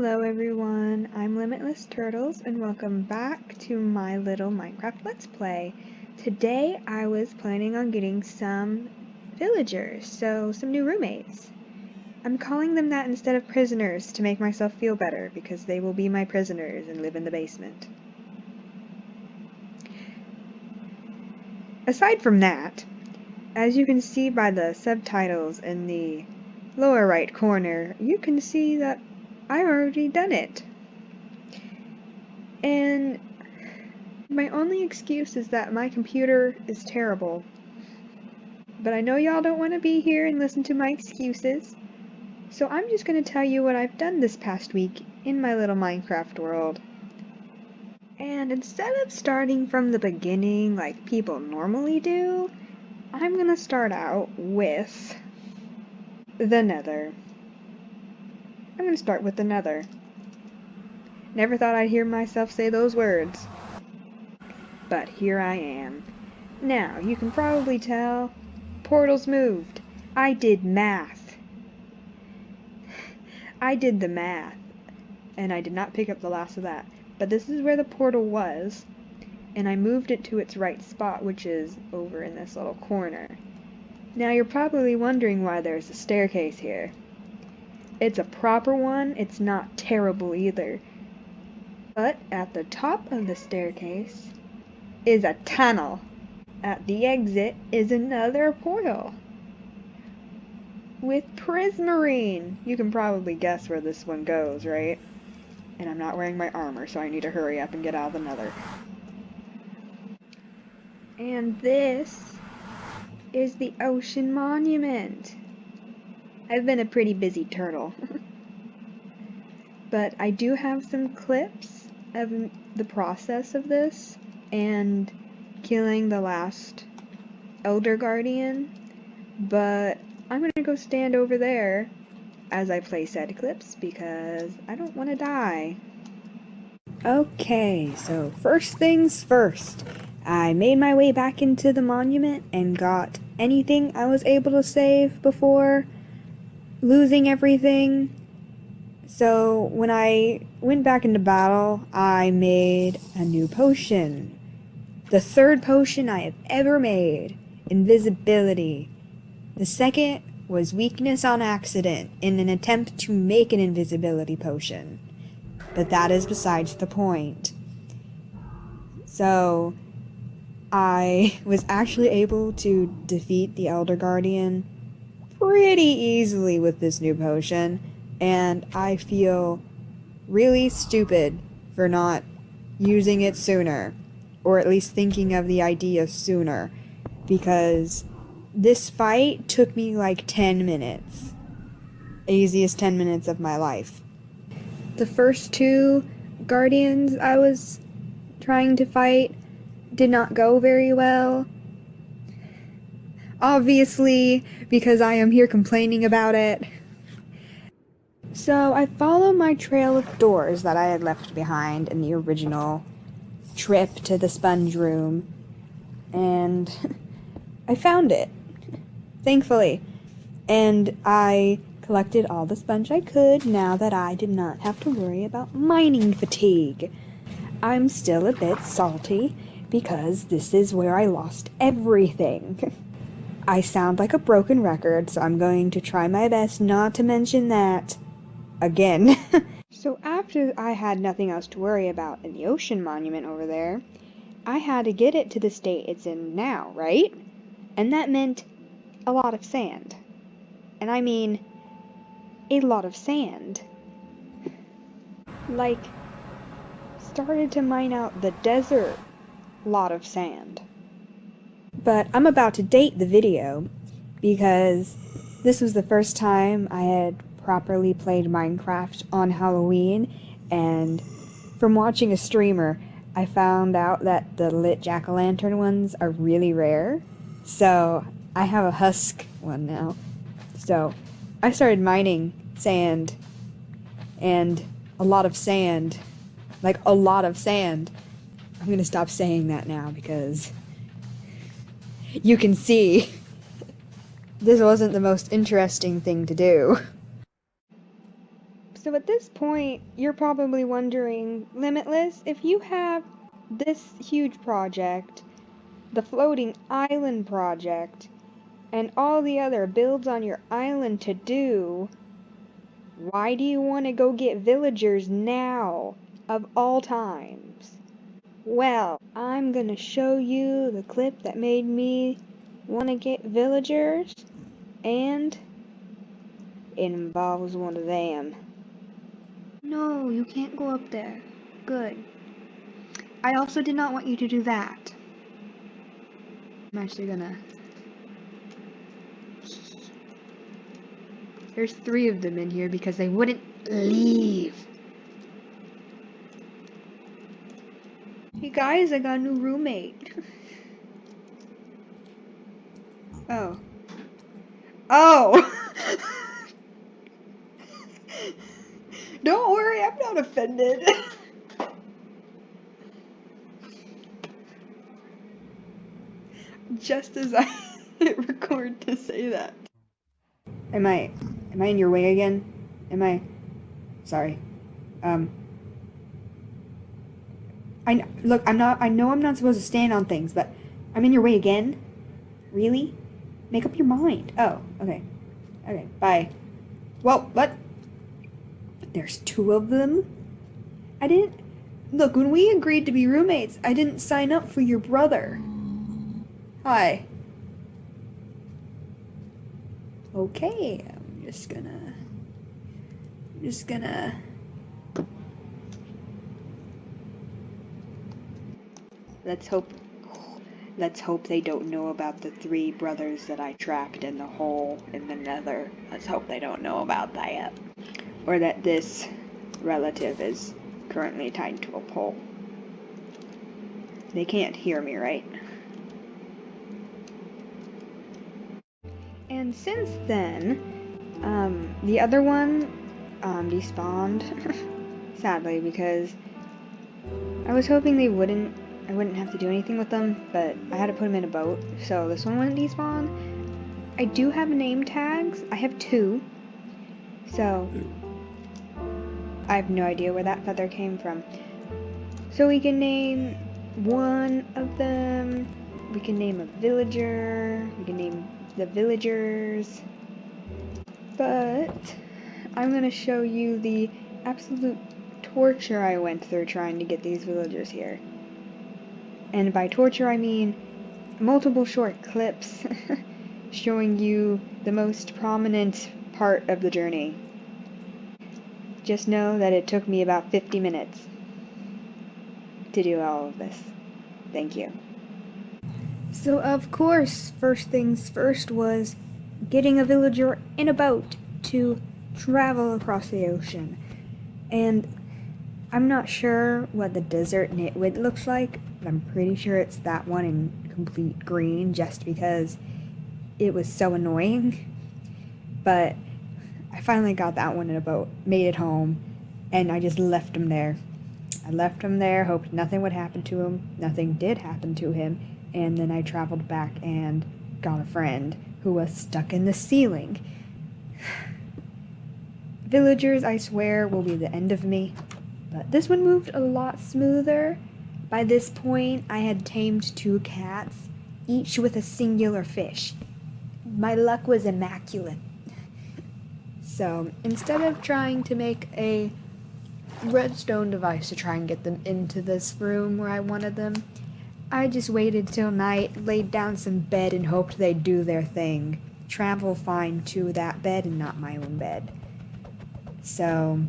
Hello everyone, I'm Limitless Turtles and welcome back to my little Minecraft Let's Play. Today I was planning on getting some villagers, so some new roommates. I'm calling them that instead of prisoners to make myself feel better because they will be my prisoners and live in the basement. Aside from that, as you can see by the subtitles in the lower right corner, you can see that I already done it. And my only excuse is that my computer is terrible. But I know y'all don't want to be here and listen to my excuses. So I'm just going to tell you what I've done this past week in my little Minecraft world. And instead of starting from the beginning like people normally do, I'm going to start out with the Nether. I'm going to start with the Nether. Never thought I'd hear myself say those words. But here I am. Now, you can probably tell, portals moved. I did math. I did the math. And I did not pick up the last of that. But this is where the portal was. And I moved it to its right spot, which is over in this little corner. Now, you're probably wondering why there's a staircase here. It's a proper one. It's not terrible either. But at the top of the staircase is a tunnel. At the exit is another portal with prismarine. You can probably guess where this one goes, right? And I'm not wearing my armor, so I need to hurry up and get out of the Nether. And this is the Ocean Monument. I've been a pretty busy turtle. But I do have some clips of the process of this and killing the last Elder Guardian, but I'm gonna go stand over there as I play said clips because I don't want to die. Okay, so first things first. I made my way back into the monument and got anything I was able to save before losing everything. So when I went back into battle, I made a new potion. The third potion I have ever made, invisibility. The second was weakness on accident in an attempt to make an invisibility potion. But that is besides the point. So I was actually able to defeat the Elder Guardian pretty easily with this new potion, and I feel really stupid for not using it sooner, or at least thinking of the idea sooner, because this fight took me like 10 minutes. Easiest 10 minutes of my life. The first two guardians I was trying to fight did not go very well. Obviously, because I am here complaining about it. So I follow my trail of doors that I had left behind in the original trip to the sponge room, and I found it, thankfully, and I collected all the sponge I could now that I did not have to worry about mining fatigue. I'm still a bit salty because this is where I lost everything. I sound like a broken record, so I'm going to try my best not to mention that again. So after I had nothing else to worry about in the Ocean Monument over there, I had to get it to the state it's in now, right? And that meant a lot of sand. And I mean, a lot of sand. Like, started to mine out the desert lot of sand. But I'm about to date the video because this was the first time I had properly played Minecraft on Halloween, and from watching a streamer, I found out that the lit jack-o'-lantern ones are really rare. So I have a husk one now. So I started mining sand, and a lot of sand. Like a lot of sand. I'm gonna stop saying that now because you can see this wasn't the most interesting thing to do. So at this point, you're probably wondering, Limitless, if you have this huge project, the floating island project, and all the other builds on your island to do, why do you want to go get villagers now, of all times? Well, I'm gonna show you the clip that made me want to get villagers, and it involves one of them. No, you can't go up there. Good. I also did not want you to do that. I'm actually gonna... There's 3 of them in here because they wouldn't leave. Hey guys, I got a new roommate. Oh. Oh! Don't worry, I'm not offended. Just as I hit record to say that. Am I in your way again? Sorry. Look, I know I'm not supposed to stand on things, but I'm in your way again? Really? Make up your mind. Oh, okay. Okay, bye. Well, what? There's 2 of them? Look, when we agreed to be roommates, I didn't sign up for your brother. Hi. Okay, I'm just gonna... Let's hope they don't know about the 3 brothers that I trapped in the hole in the nether. Let's hope they don't know about that. Or that this relative is currently tied to a pole. They can't hear me, right? And since then, the other one, despawned. Sadly, because I was hoping I wouldn't have to do anything with them, but I had to put them in a boat, so this one wouldn't despawn. I do have name tags. I have 2. So, I have no idea where that feather came from. So we can name one of them. We can name a villager. We can name the villagers. But I'm going to show you the absolute torture I went through trying to get these villagers here. And by torture I mean multiple short clips showing you the most prominent part of the journey. Just know that it took me about 50 minutes to do all of this. Thank you. So of course, first things first was getting a villager in a boat to travel across the ocean. And I'm not sure what the desert nitwit looks like, but I'm pretty sure it's that one in complete green just because it was so annoying. But I finally got that one in a boat, made it home, and I just left him there. I left him there, hoped nothing would happen to him. Nothing did happen to him, and then I traveled back and got a friend who was stuck in the ceiling. Villagers, I swear, will be the end of me. But this one moved a lot smoother. By this point, I had tamed 2 cats, each with a singular fish. My luck was immaculate. So, instead of trying to make a redstone device to try and get them into this room where I wanted them, I just waited till night, laid down some bed, and hoped they'd do their thing. Travel fine to that bed and not my own bed. So,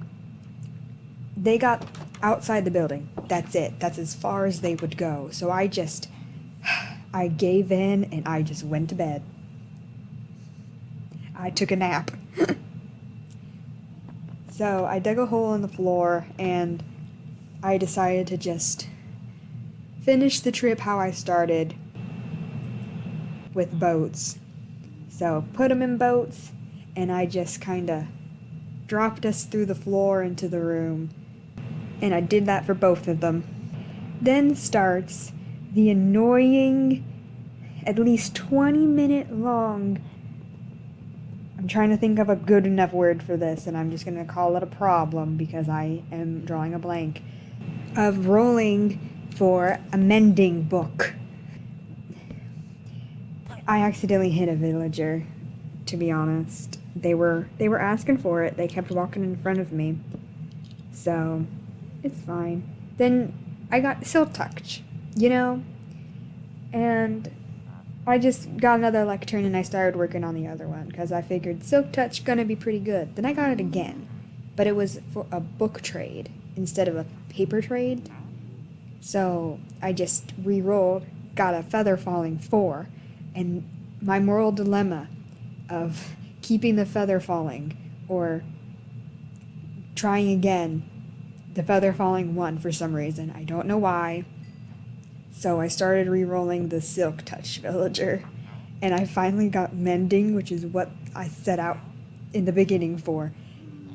they got outside the building. That's it. That's as far as they would go. So I gave in and I just went to bed. I took a nap. So I dug a hole in the floor and I decided to just finish the trip how I started, with boats. So put them in boats and I just kinda dropped us through the floor into the room. And I did that for both of them. Then starts the annoying, at least 20-minute long I'm trying to think of a good enough word for this, and I'm just going to call it a problem because I am drawing a blank. Of rolling for a mending book. I accidentally hit a villager, to be honest. They were asking for it. They kept walking in front of me. So, it's fine. Then I got Silk Touch, and I just got another lectern and I started working on the other one because I figured Silk Touch gonna be pretty good. Then I got it again, but it was for a book trade instead of a paper trade. So I just re-rolled, got a Feather Falling 4, and my moral dilemma of keeping the Feather Falling or trying again, the Feather Falling 1 for some reason. I don't know why. So I started re-rolling the Silk Touch villager, and I finally got Mending, which is what I set out in the beginning for,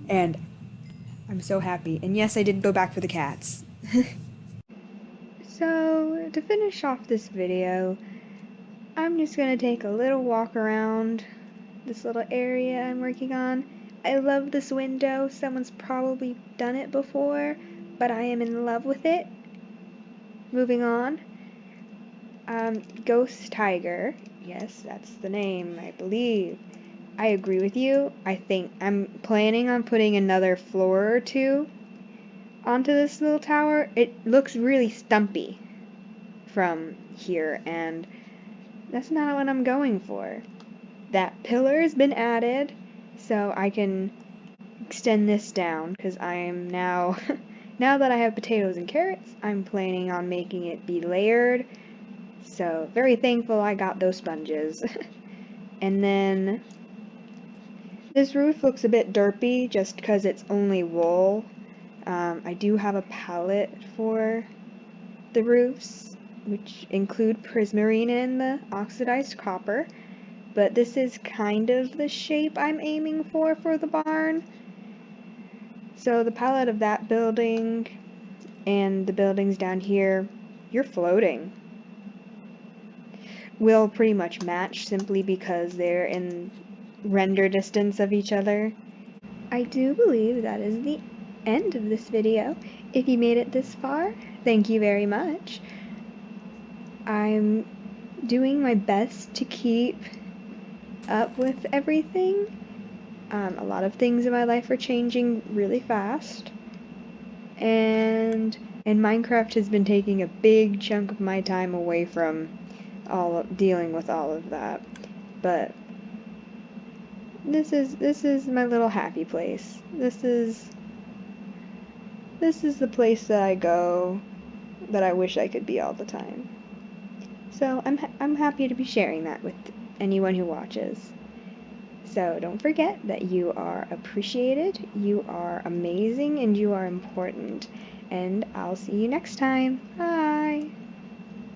and I'm so happy. And yes, I did go back for the cats. So, to finish off this video, I'm just gonna take a little walk around this little area I'm working on. I love this window. Someone's probably done it before, but I am in love with it. Moving on. Ghost Tiger. Yes, that's the name, I believe. I agree with you. I think I'm planning on putting another floor or two onto this little tower. It looks really stumpy from here, and that's not what I'm going for. That pillar has been added, so I can extend this down, because I am now, now that I have potatoes and carrots, I'm planning on making it be layered. So, very thankful I got those sponges. And then, this roof looks a bit derpy just because it's only wool. I do have a palette for the roofs, which include prismarine and the oxidized copper. But this is kind of the shape I'm aiming for the barn. So the palette of that building and the buildings down here, you're floating, will pretty much match simply because they're in render distance of each other. I do believe that is the end of this video. If you made it this far, thank you very much. I'm doing my best to keep up with everything. A lot of things in my life are changing really fast, and Minecraft has been taking a big chunk of my time away from dealing with all of that. But this is my little happy place. This is the place that I go that I wish I could be all the time. So I'm happy to be sharing that with anyone who watches. So don't forget that you are appreciated, you are amazing, and you are important. And I'll see you next time. Bye!